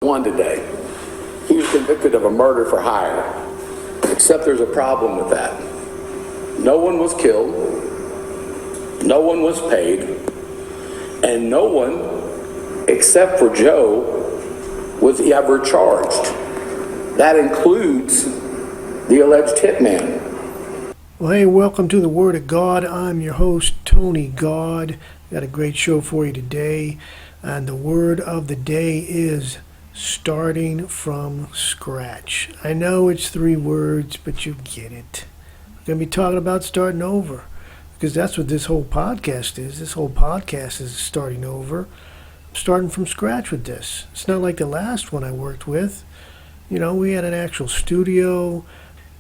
One today. He was convicted of a murder for hire, except there's a problem with that. No one was killed, no one was paid, and no one, except for Joe, was ever charged. That includes the alleged hitman. Well, hey, welcome to the Word of Gaud. I'm your host, Tony Gaud. Got a great show for you today. And the word of the day is starting from scratch. I know it's 3 words, but you get it. We're going to be talking about starting over, because that's what this whole podcast is. This whole podcast is starting over. I'm starting from scratch with this. It's not like the last one I worked with. You know, we had an actual studio.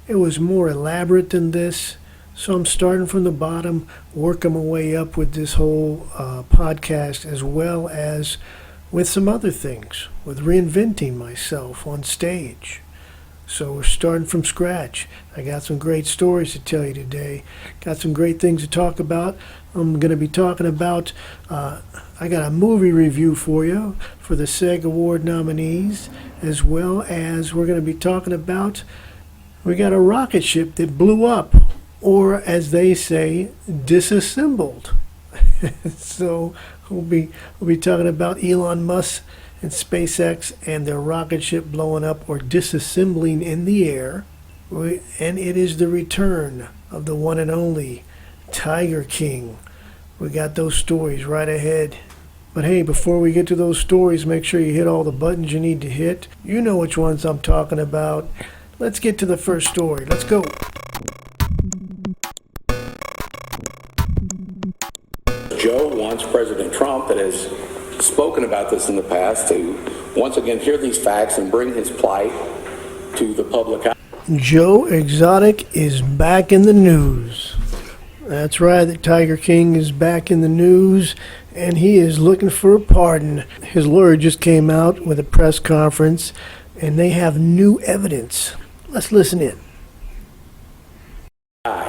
It was more elaborate than this. So I'm starting from the bottom, working my way up with this whole podcast, as well as with some other things, with reinventing myself on stage. So we're starting from scratch. I got some great stories to tell you today. Got some great things to talk about. I'm going to be talking about, I got a movie review for you for the SAG Award nominees, as well as we're going to be talking about, we got a rocket ship that blew up, or as they say, disassembled. So we'll be talking about Elon Musk and SpaceX and their rocket ship blowing up or disassembling in the air. And it is the return of the one and only Tiger King. We got those stories right ahead. But hey, before we get to those stories, make sure you hit all the buttons you need to hit. You know which ones I'm talking about. Let's get to the first story. Let's go. Joe wants President Trump, that has spoken about this in the past, to once again hear these facts and bring his plight to the public eye. Joe Exotic is back in the news. That's right, the Tiger King is back in the news, and he is looking for a pardon. His lawyer just came out with a press conference, and they have new evidence. Let's listen in.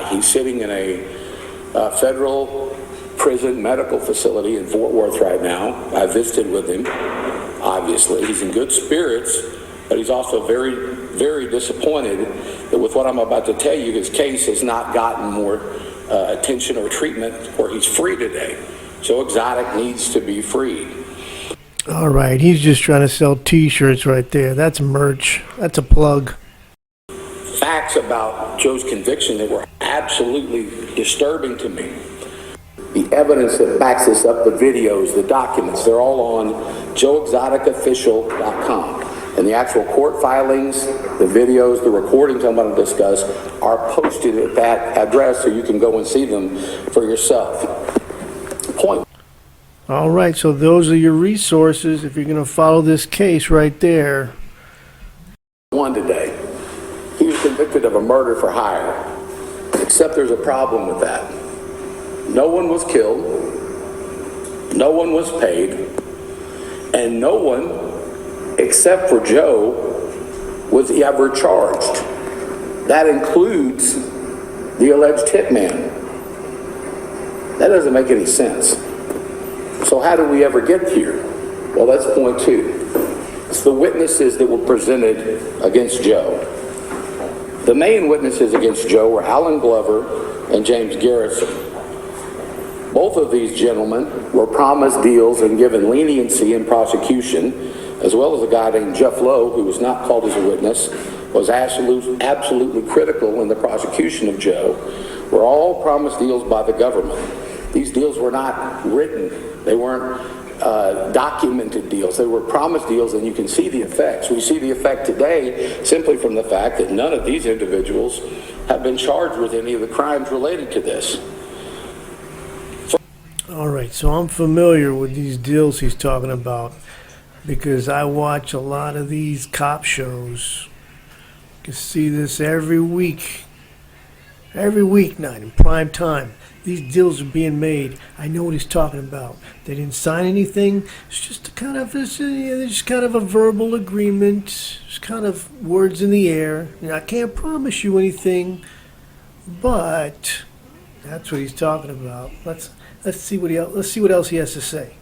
He's sitting in a federal prison medical facility in Fort Worth right now. I visited with him. Obviously, he's in good spirits, but he's also very, very disappointed that with what I'm about to tell you, his case has not gotten more attention or treatment where he's free today. Joe Exotic needs to be freed. All right, he's just trying to sell T-shirts right there. That's merch. That's a plug. Facts about Joe's conviction that were absolutely disturbing to me. The evidence that backs this up, the videos, the documents, they're all on joeexoticofficial.com. And the actual court filings, the videos, the recordings I'm going to discuss are posted at that address so you can go and see them for yourself. Point. All right, so those are your resources if you're going to follow this case right there. One today. He was convicted of a murder for hire, except there's a problem with that. No one was killed, no one was paid, and no one, except for Joe, was ever charged. That includes the alleged hitman. That doesn't make any sense. So how do we ever get here? Well, that's point 2. It's the witnesses that were presented against Joe. The main witnesses against Joe were Alan Glover and James Garrison. Both of these gentlemen were promised deals and given leniency in prosecution, as well as a guy named Jeff Lowe, who was not called as a witness, was absolutely critical in the prosecution of Joe, were all promised deals by the government. These deals were not written. They weren't documented deals. They were promised deals, and you can see the effects. We see the effect today simply from the fact that none of these individuals have been charged with any of the crimes related to this. All right, so I'm familiar with these deals he's talking about because I watch a lot of these cop shows. You can see this every weeknight in prime time. These deals are being made. I know what he's talking about. They didn't sign anything. It's just just kind of a verbal agreement. It's kind of words in the air. I can't promise you anything, but that's what he's talking about. Let's see what else he has to say.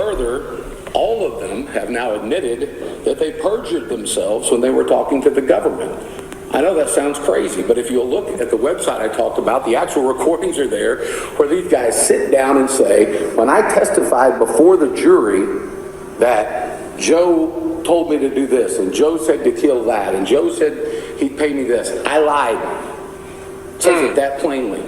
Further, all of them have now admitted that they perjured themselves when they were talking to the government. I know that sounds crazy, but if you'll look at the website I talked about, the actual recordings are there where these guys sit down and say, when I testified before the jury that Joe told me to do this, and Joe said to kill that, and Joe said he'd pay me this, I lied. It says it that plainly.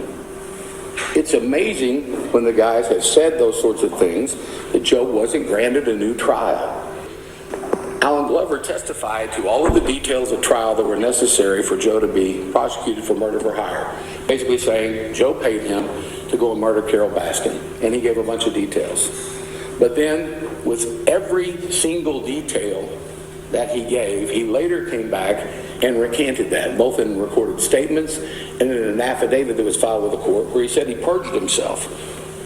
It's amazing when the guys have said those sorts of things that Joe wasn't granted a new trial. Alan Glover testified to all of the details of trial that were necessary for Joe to be prosecuted for murder for hire, basically saying Joe paid him to go and murder Carol Baskin, and he gave a bunch of details. But then, with every single detail that he gave, he later came back and recanted that, both in recorded statements and in an affidavit that was filed with the court where he said he perjured himself.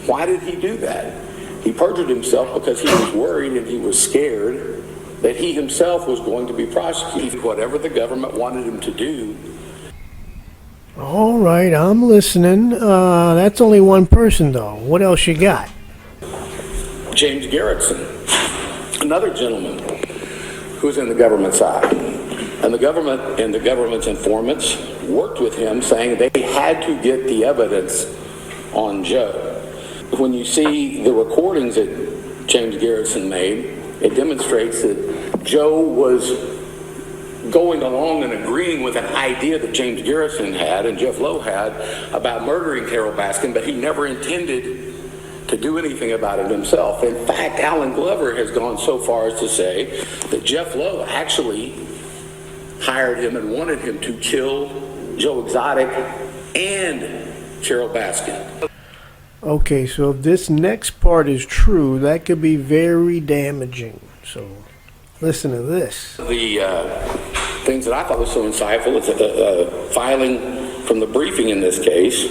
Why did he do that? He perjured himself because he was worried and he was scared that he himself was going to be prosecuted, whatever the government wanted him to do. All right, I'm listening. That's only one person, though. What else you got? James Garretson, another gentleman who's in the government side. And the government and the government's informants worked with him, saying they had to get the evidence on Joe. When you see the recordings that James Garretson made, it demonstrates that Joe was going along and agreeing with an idea that James Garretson had and Jeff Lowe had about murdering Carol Baskin, but he never intended to do anything about it himself. In fact, Alan Glover has gone so far as to say that Jeff Lowe actually hired him and wanted him to kill Joe Exotic and Carol Baskin. Okay, so if this next part is true, that could be very damaging. So listen to this. The things that I thought was so insightful is the filing from the briefing in this case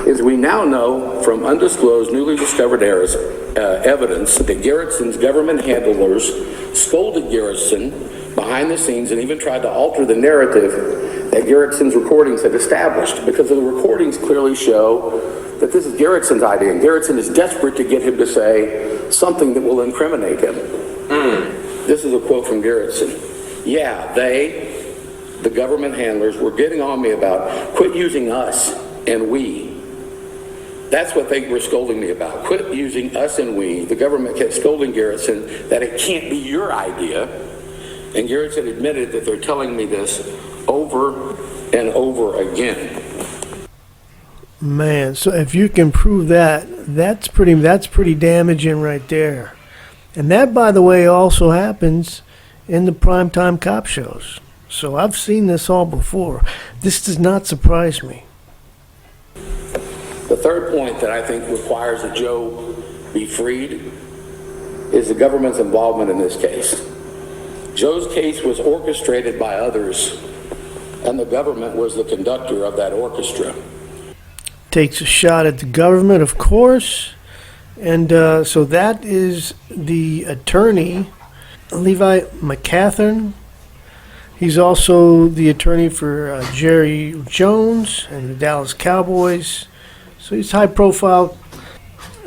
is we now know from undisclosed, newly discovered evidence that Garretson's government handlers scolded Garretson behind the scenes and even tried to alter the narrative that Garretson's recordings had established, because the recordings clearly show that this is Garretson's idea, and Garretson is desperate to get him to say something that will incriminate him. This is a quote from Garretson. Yeah, they, the government handlers, were getting on me about quit using us and we. That's what they were scolding me about. Quit using us and we. The government kept scolding Garretson that it can't be your idea. And Garretson admitted that they're telling me this over and over again. Man, so if you can prove that, that's pretty damaging right there. And that, by the way, also happens in the primetime cop shows. So I've seen this all before. This does not surprise me. The third point that I think requires that Joe be freed is the government's involvement in this case. Joe's case was orchestrated by others, and the government was the conductor of that orchestra. Takes a shot at the government, of course. And so that is the attorney, Levi McCathern. He's also the attorney for Jerry Jones and the Dallas Cowboys. So he's high profile.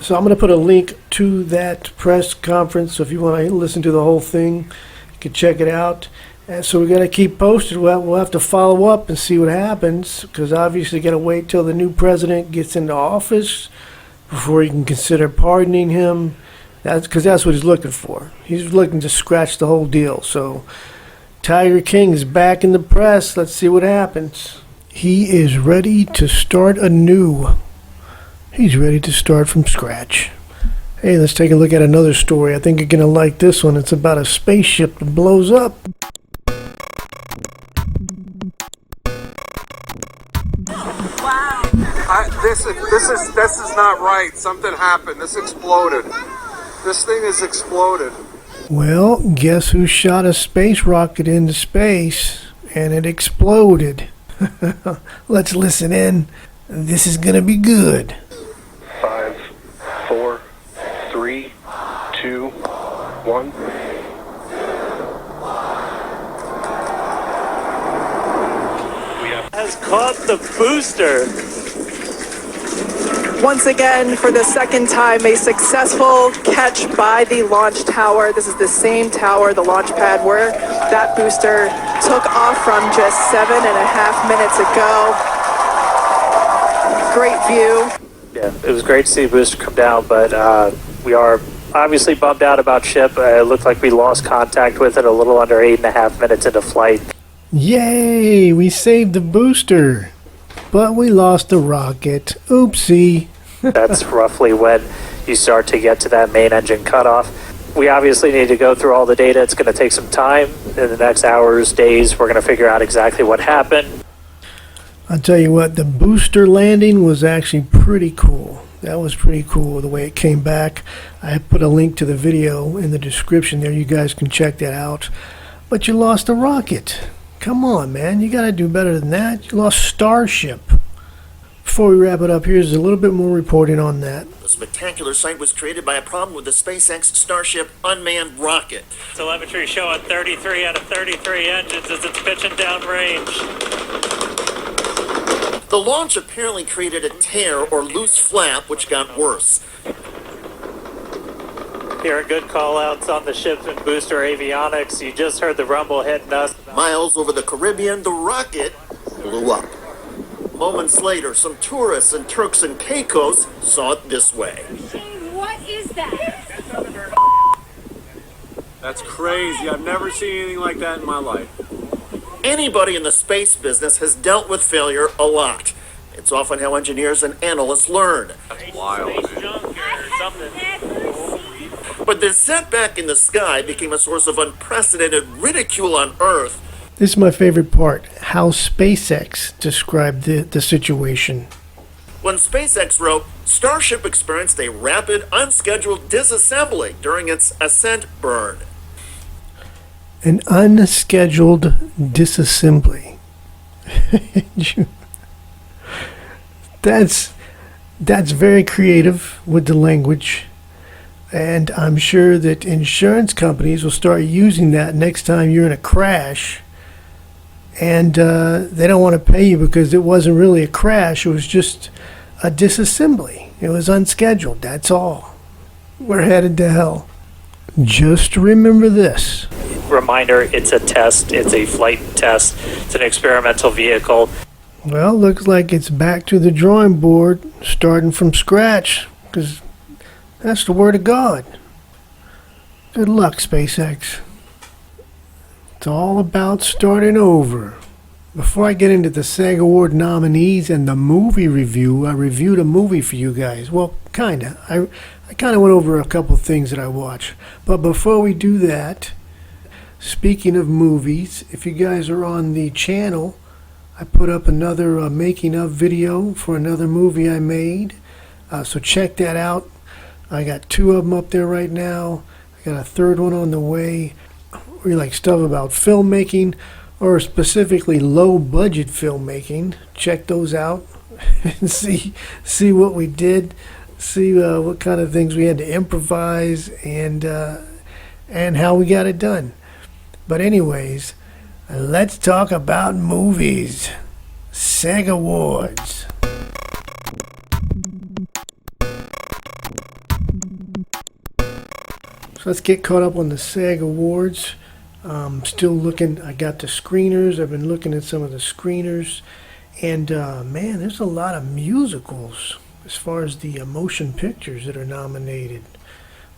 So I'm going to put a link to that press conference. So if you want to listen to the whole thing, you can check it out. And so we got to keep posted. We'll have to follow up and see what happens, because obviously got to wait till the new president gets into office before you can consider pardoning him. Because that's what he's looking for. He's looking to scratch the whole deal. So Tiger King is back in the press. Let's see what happens. He is ready to start anew. He's ready to start from scratch. Hey, let's take a look at another story. I think you're going to like this one. It's about a spaceship that blows up. This is not right. Something happened. This exploded. This thing has exploded. Well, guess who shot a space rocket into space and it exploded? Let's listen in. This is gonna be good. 5, 4, 3, 2, 1. Has caught the booster. Once again, for the second time, a successful catch by the launch tower. This is the same tower, the launch pad, where that booster took off from just 7.5 minutes ago. Great view. Yeah, it was great to see the booster come down, but we are obviously bummed out about ship. It looked like we lost contact with it a little under 8.5 minutes into flight. Yay! We saved the booster, but we lost the rocket. Oopsie. That's roughly when you start to get to that main engine cutoff. We obviously need to go through all the data. It's going to take some time. In the next hours, days, we're going to figure out exactly what happened. I'll tell you what, the booster landing was actually pretty cool. That was pretty cool, the way it came back. I put a link to the video in the description there. You guys can check that out. But you lost the rocket. Come on, man. You got to do better than that. You lost Starship. Before we wrap it up, here's a little bit more reporting on that. The spectacular sight was created by a problem with the SpaceX Starship unmanned rocket. Telemetry showing 33 out of 33 engines as it's pitching downrange. The launch apparently created a tear or loose flap, which got worse. Hearing good call-outs on the ship's and booster avionics. You just heard the rumble hitting us. Miles over the Caribbean, the rocket blew up. Moments later, some tourists and Turks and Caicos saw it this way. What is that? That's crazy. I've never seen anything like that in my life. Anybody in the space business has dealt with failure a lot. It's often how engineers and analysts learn. Wild. But this setback in the sky became a source of unprecedented ridicule on Earth. This is my favorite part, how SpaceX described the situation. When SpaceX wrote, Starship experienced a rapid, unscheduled disassembly during its ascent burn. An unscheduled disassembly. That's very creative with the language. And I'm sure that insurance companies will start using that next time you're in a crash. And they don't want to pay you because it wasn't really a crash. It was just a disassembly. It was unscheduled. That's all. We're headed to hell. Just remember this. Reminder, it's a test. It's a flight test. It's an experimental vehicle. Well, looks like it's back to the drawing board, starting from scratch, because that's the Word of God. Good luck, SpaceX. It's all about starting over. Before I get into the SAG Award nominees and the movie review, I reviewed a movie for you guys. Well, kinda. I kinda went over a couple things that I watched. But before we do that, speaking of movies, if you guys are on the channel, I put up another making of video for another movie I made. So check that out. I got 2 of them up there right now. I got a 3rd one on the way. We like stuff about filmmaking, or specifically low budget filmmaking. Check those out and see what we did, see what kind of things we had to improvise, and how we got it done. But anyways, let's talk about movies. SAG Awards. So let's get caught up on the SAG Awards. Still looking, I got the screeners. I've been looking at some of the screeners. And man, there's a lot of musicals as far as the motion pictures that are nominated.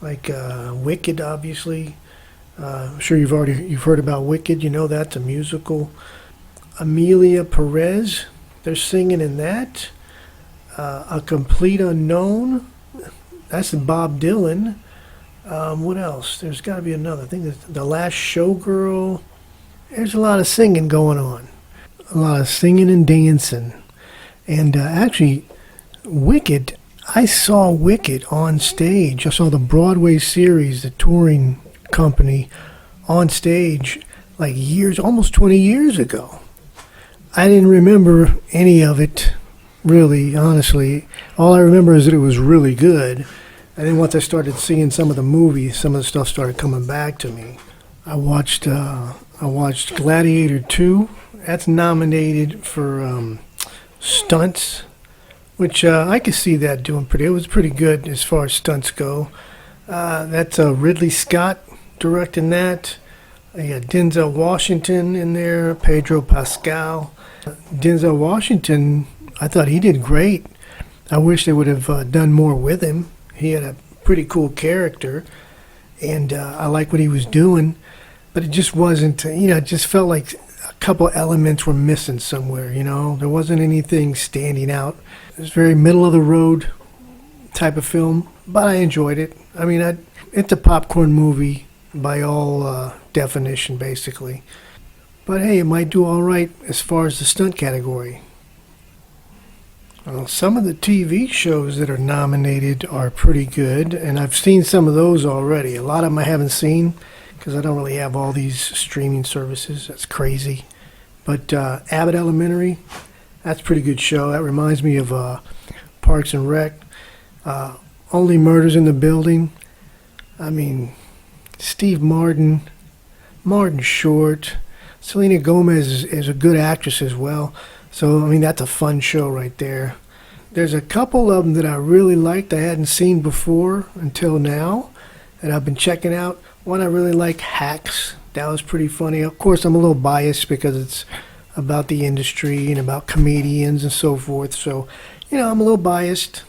Like Wicked, obviously. I'm sure you've heard about Wicked. You know that's a musical. Amelia Perez, they're singing in that. A Complete Unknown, that's Bob Dylan. What else? There's got to be another. I think there's The Last Showgirl. There's a lot of singing going on. A lot of singing and dancing. And actually, Wicked, I saw Wicked on stage. I saw the Broadway series, the touring company, on stage like almost 20 years ago. I didn't remember any of it, really, honestly. All I remember is that it was really good. And then once I started seeing some of the movies, some of the stuff started coming back to me. I watched Gladiator 2. That's nominated for stunts. which I could see that doing pretty. It was pretty good as far as stunts go. That's Ridley Scott directing that. You got Denzel Washington in there, Pedro Pascal. Denzel Washington, I thought he did great. I wish they would have done more with him. He had a pretty cool character, and I like what he was doing, but it just wasn't, it just felt like a couple elements were missing somewhere, There wasn't anything standing out. It was very middle of the road type of film, but I enjoyed it. I mean, it's a popcorn movie by all definition, basically. But hey, it might do all right as far as the stunt category. Well, some of the TV shows that are nominated are pretty good, and I've seen some of those already. A lot of them I haven't seen because I don't really have all these streaming services. That's crazy. But Abbott Elementary, that's a pretty good show. That reminds me of Parks and Rec. Only Murders in the Building. I mean, Steve Martin, Martin Short, Selena Gomez is a good actress as well. So, I mean, that's a fun show right there. There's a couple of them that I really liked I hadn't seen before until now that I've been checking out. One I really like, Hacks. That was pretty funny. Of course, I'm a little biased because it's about the industry and about comedians and so forth. So, I'm a little biased.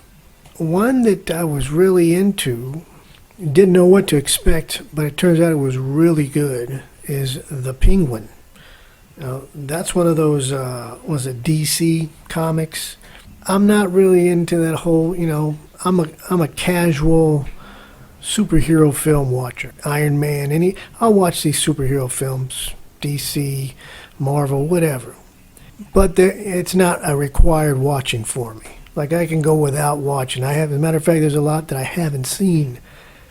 One that I was really into, didn't know what to expect, but it turns out it was really good, is The Penguin. That's one of those, was it DC comics? I'm not really into that whole, I'm a casual superhero film watcher. Iron Man, I'll watch these superhero films, DC, Marvel, whatever. But it's not a required watching for me. Like, I can go without watching. As a matter of fact, there's a lot that I haven't seen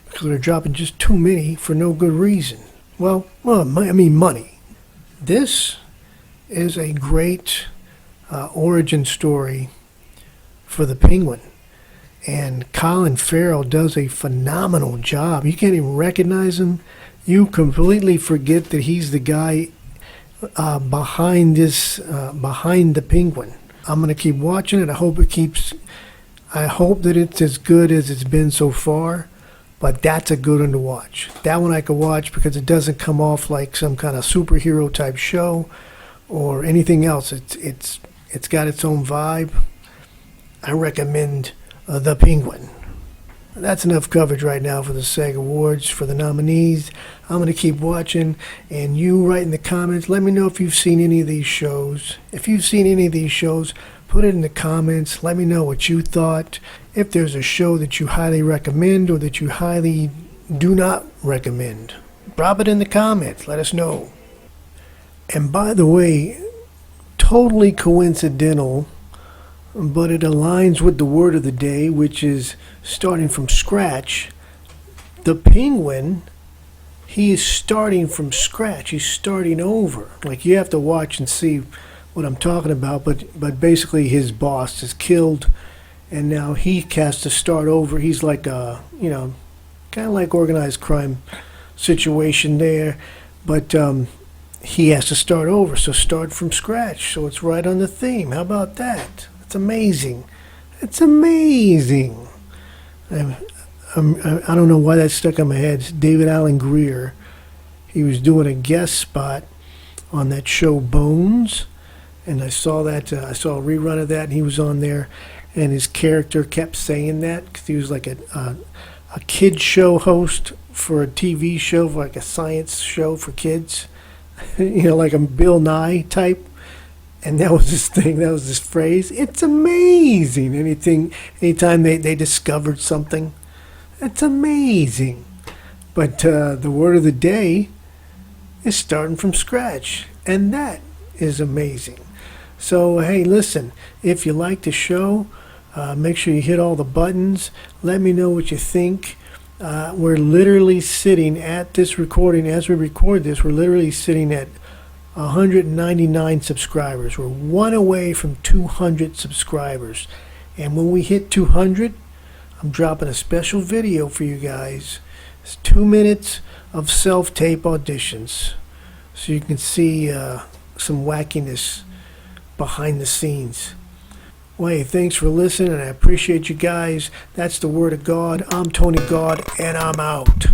because they're dropping just too many for no good reason. Well, money. This is a great origin story for the Penguin. And Colin Farrell does a phenomenal job. You can't even recognize him. You completely forget that he's the guy behind the Penguin. I'm going to keep watching it. I hope that it's as good as it's been so far. But that's a good one to watch. That one I could watch because it doesn't come off like some kind of superhero type show or anything else. It's got its own vibe. I recommend The Penguin. That's enough coverage right now for the SAG Awards, for the nominees. I'm going to keep watching, and you write in the comments. Let me know if you've seen any of these shows. If you've seen any of these shows, put it in the comments. Let me know what you thought. If there's a show that you highly recommend or that you highly do not recommend, drop it in the comments. Let us know. And by the way, totally coincidental, but it aligns with the word of the day, which is starting from scratch. The Penguin, he is starting from scratch. He's starting over. Like, you have to watch and see what I'm talking about, but basically his boss is killed, and now he has to start over. He's like a, kind of like organized crime situation there, but he has to start over, so start from scratch. So it's right on the theme. How about that? It's amazing. It's amazing. I don't know why that stuck in my head. It's David Alan Grier. He was doing a guest spot on that show Bones, and I saw a rerun of that, and he was on there, and his character kept saying that because he was like a kid show host for a TV show, like a science show for kids, like a Bill Nye type. And that was this thing, that was this phrase. It's amazing. Anytime they discovered something, it's amazing. But the word of the day is starting from scratch, and that is amazing. So, hey, listen, if you like the show, make sure you hit all the buttons. Let me know what you think. We're literally sitting at this recording, as we record this, we're literally sitting at 199 subscribers. We're one away from 200 subscribers. And when we hit 200, I'm dropping a special video for you guys. It's 2 minutes of self-tape auditions. So you can see some wackiness behind the scenes. Well, hey, thanks for listening, and I appreciate you guys. That's the Word of God. I'm Tony God, and I'm out.